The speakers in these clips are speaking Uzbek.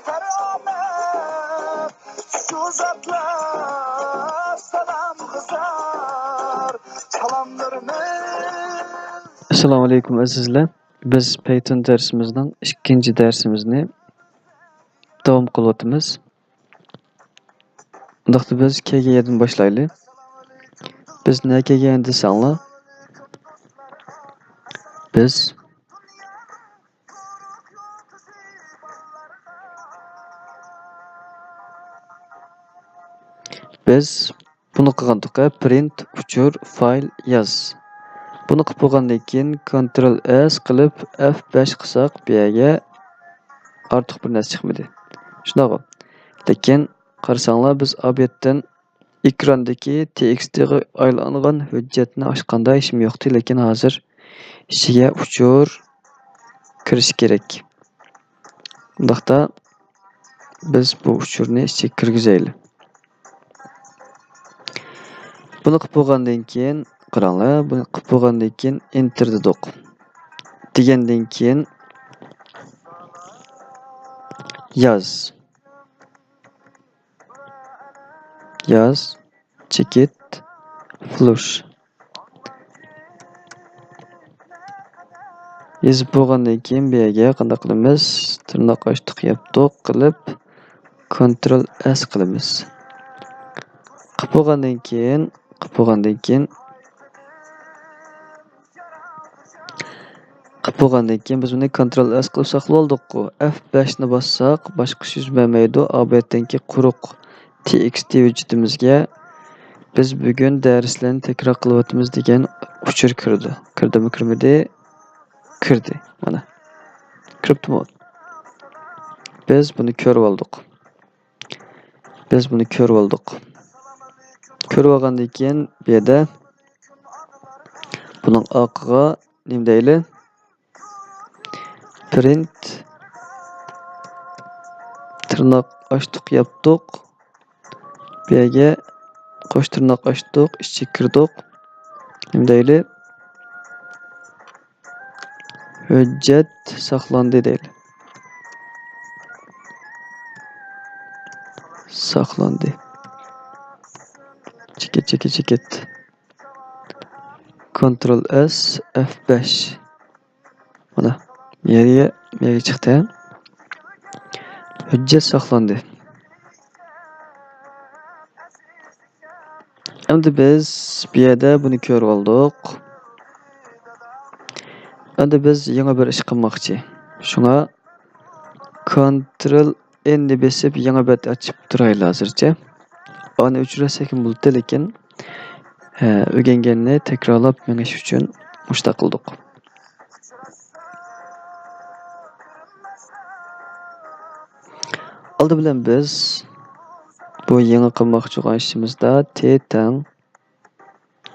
Keramet şu zatlar selam kızar salamlarımız. Assalomu alaykum azizlar. Biz Python dersimizning ikkinchi darsimizni davom qilyapmiz. Undaqda biz KG'dan boshlaylik. Biz nima kelgan desanglar, biz buni qilgandik, print uchur fayl yoz. Buni qilib bo'lgandan keyin Ctrl S qilib F5 qilsak, bu yerga ortiq bir narsa chiqmadi. Shunaqa. Lekin qarasanglar, biz obyektdan ekrandagi txt ga aylangan hujjatni ochganda ishim yo'qdi, lekin hozir ichiga uchur kirish kerak. Undaqda biz bu uchurni ichiga kirgizaylik. Buni qilib bo'lgandan keyin qaranglar, buni qilib bo'lgandan keyin enter dedik. Degandan keyin yoz. Yoz, chekit, flush. Yozib bo'lgandan keyin bu yerga qanday qilamiz? Tirnoq ochdiq, yapdiq qilib Ctrl S qilamiz. Qilib bo'lgandan keyin biz buni Ctrl S qilib saqlab oldik-ku. F5 ni bossak, boshqa ish yuz bermaydi. Obyektdagi quruq txt hujjatimizga biz bugun darslarni takror qilyapmiz degan uchur kirdi. Kirdimi, kirmadi? Kirdi. Mana. Kiribdimi? Biz buni ko'rib oldik. Ko'rib olgandan keyin bu yerda buning oqiga nima deyli? Print tirnoq ochdiq, yapdiq. Bu yerga qo'sh tirnoq ochdiq, ichiga kirdik. Nima deyli? Hujjat saqlandi deyli. Saqlandi. Chekit. Ctrl S F5. Mana yerga chiqdi. Hujjat saqlandi. Endi biz bu yerda buni ko'rib oldik. Endi biz yangi bir ish qilmoqchi. Shunga Ctrl N ni bosib yangi bet ochib turaylik hozircha. Ani o'chira sekin bo'ldi, lekin o'rganganni takrorlab menish uchun mushta qildik. Oldi bilan biz bu yangi qilmoqchi bo'lgan ishimizda T tang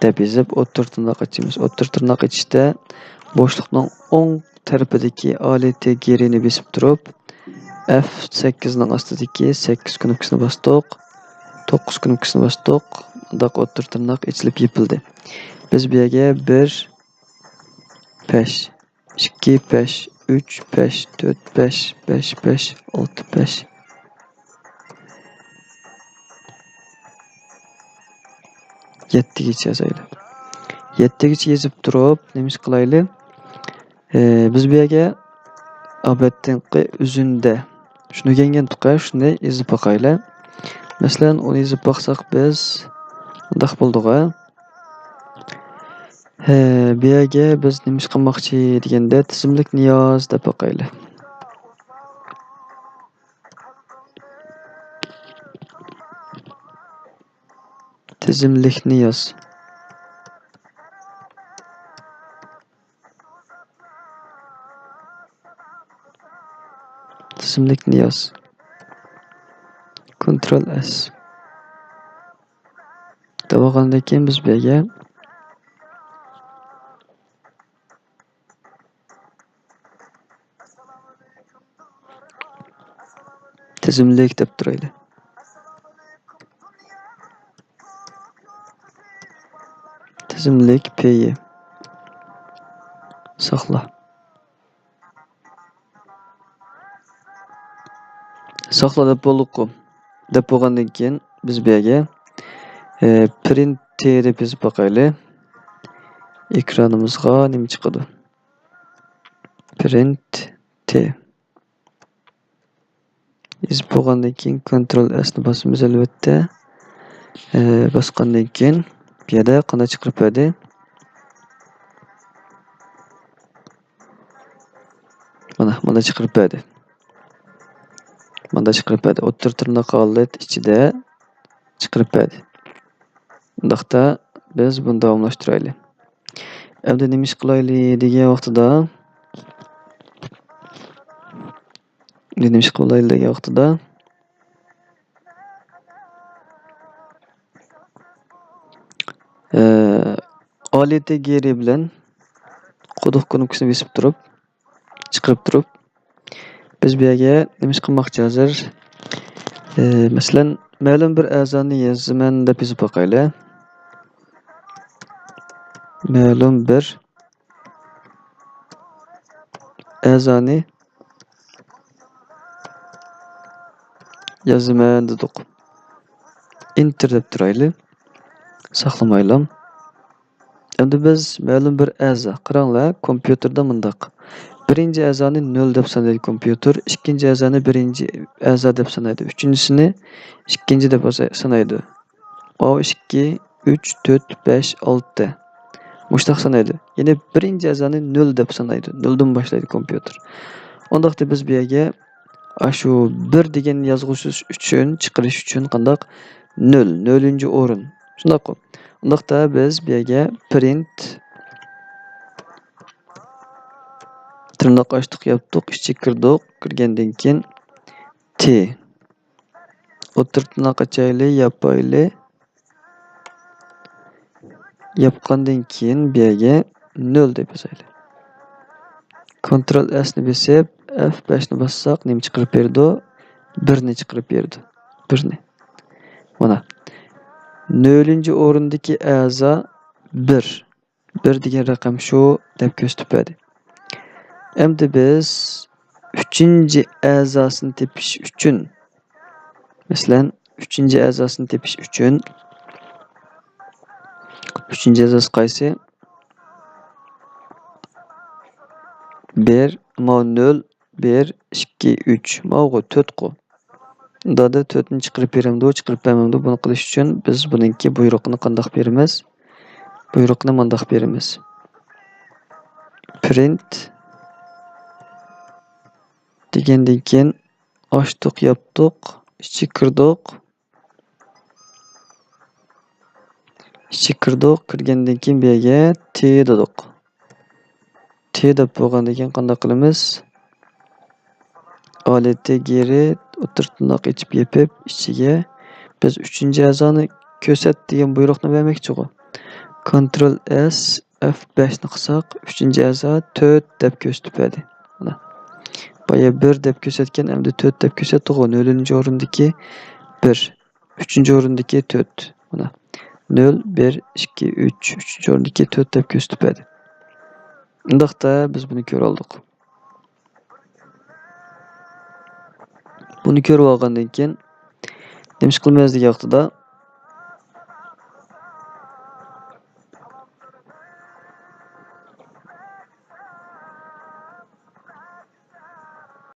deb yozib o'ttir tirnoq ochamiz. O'ttir tirnoq ichida boshliqning o'ng tarafidagi oliy T gerini bosib turib, F8 ning ostidagi 8 knopkasini bosdik. 9 knopkasini bosdik. Undaq o'ttir tirnoq ichilib yopildi. Biz bu yerga 1 5 2 5 3 5 4 5 5 5 6 5 7gacha yozaylik. 7gacha yozib turib, nima ish qilaylik? Biz bu yerga obyektning uzunda shuni o'rgangan-tuqa, shuni yozib boqaylik. Masalan, uni yozib boqsak biz undaq bo'ldi-ku. Bu yerga biz nima ish qilmoqchi deganda tizimlikni yoz deb boqaylik. Tizimlikni yoz. Tizimlikni yoz. Ctrl S. Davomdan keyin biz bu yerga tizimlik deb turaylik. Tizimlik P'yi saqla. Saqla deb bolduq. Deb bolgandan keyin biz bu yerga print T deb yozib bakaylı. Ekranımızga nima chiqadi? Print T. Yozib bolgandan keyin Ctrl S ni bosamiz albatta. Bosgandan keyin bu yerda qanday chiqarib berdi? Mana chiqarib berdi. Mana chiqarib berdi. O'ttir tirnoq holat ichida chiqarib berdi. Undaqda biz buni davomlashtiraylik. Endi nima ish qilaylik degan vaqtida oliyta geri bilan quduq knopkasini bosib turib, chiqarib turib, biz bu yerga nima ish qilmoqchi hozir? Masalan, ma'lum bir a'zoni yozaman deb yozib bakaylik. Ma'lum bir a'zoni yozaman dedik. Enter deb turaylik. Saqlamaylam. Endi biz ma'lum bir a'zo, qaranglar, kompyuterda mundaq. Birinci a'zoni 0 deb sanaydi kompyuter, ikkinchi a'zoni birinchi a'zo deb sanaydi, uchinchisini ikkinchi deb sanaydi. O 2, 3, 4, 5, 6. Mushtaq sanaydi. Yine birinci a'zoni 0 deb sanaydi. 0 dan boshlaydi kompyuter. Ondaqda biz bu yerga shu 1 degan yozg'usiz uchun, chiqarish uchun qandaq 0, 0-o'rin. Shundaq-ku. Undaqda biz bu yerga print tırnak açtık yaptık, içi kırdık, kırgandan keyin T. O'tir tırnak açaylı, yapaylı. Yapqandan keyin bu yerga 0 deb yozaylik. Ctrl S ni bosib, F5 ni bossak, nima chiqarib berdi? 1 ni chiqarib berdi. 1 ni. Mana. 0-o'rindagi a'zo 1. 1 degan raqam shu deb ko'rsatib berdi. Endi biz 3-chi a'zosini tepish uchun, masalan, 3-chi a'zosini tepish uchun 3-chi a'zosi qaysi? 1, 0, 1, 2, 3. Mavgu 4 qu. Dada 4 ni chiqarib beramdi, chiqarib bermamdi. Buni qilish uchun biz buningki buyruqni qanday beramiz? Buyruqni mundaq beramiz. Print degandan keyin ochdik, yopdik, ichi kirdik. Ichi kirdik, kirgandan keyin bu yerga T dedik. T deb bo'lgandan keyin qanday qilamiz? Oliyta geri o'tir tirnoq ichib yepib, ichiga biz 3-chi a'zoni ko'rsat degan buyruqni bermoqchi-ku. Ctrl S F5 ni qilsak, 3-chi a'zo 4 deb ko'rsatib berdi. Mana. Boya 1 deb ko'rsatgan, endi 4 deb ko'rsatdi. 0-o'rindagi 1, 3-o'rindagi 4. Mana. 0, 1, 2, 3, 3-o'rindagi 4 deb ko'rsatib berdi. Undaqda biz buni ko'ra oldik. Buni ko'rib olgandan keyin nima ish qilmaymiz degan vaqtida